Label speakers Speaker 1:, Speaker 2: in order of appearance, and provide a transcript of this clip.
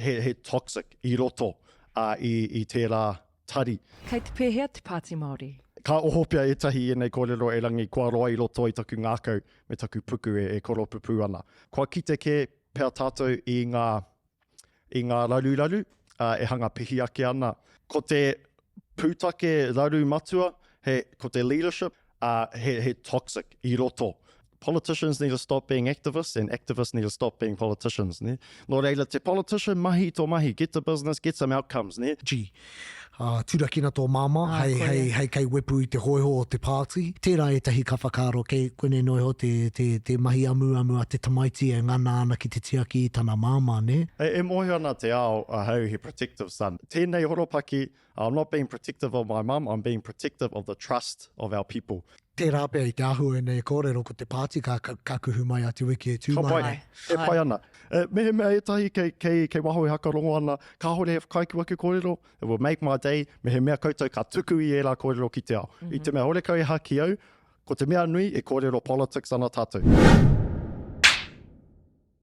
Speaker 1: he toxic I roto I tērā tari.
Speaker 2: Kei te pēhea te Pāti Māori?
Speaker 1: Ka ohopia etahi e nei kōrero e rangi kua roa I roto I taku ngākau me taku puku e koro pupu ana. Kua kite ke pēr tātou I ngā raru, e hanga pihi ake ana. Ko te pūtake raru matua, ko te leadership, he toxic I roto. Politicians need to stop being activists and activists need to stop being politicians. Ne? Nō reira, te politician mahi tō mahi, get the business, get some outcomes. Ne?
Speaker 3: Turakina tō māma, hei kei wepu I te hoiho o te pāti. Tērā e tahi ka whakaro kei koene noiho te mahi amu a te tamaiti e ngana ana ki te tiaki I tana māma, ne?
Speaker 1: E mohi ana te ao hau he protective son. Tēnei horopaki, I'm not being protective of my mum, I'm being protective of the trust of our people.
Speaker 3: Tērā pia I te ahu e nei kōrero ko te pāti ka kuhu mai a te wiki e tūmai.
Speaker 1: E pai ana. Mehe mea etahi kei waho e hakarongo ana, ka hore he whakaikiwaki kōrero, it will make my day, mehe mea koutou ka tuku I ērā kōrero ki te ao. I te mea hore kau e haki au, ko te mea nui e kōrero politics ana tātou.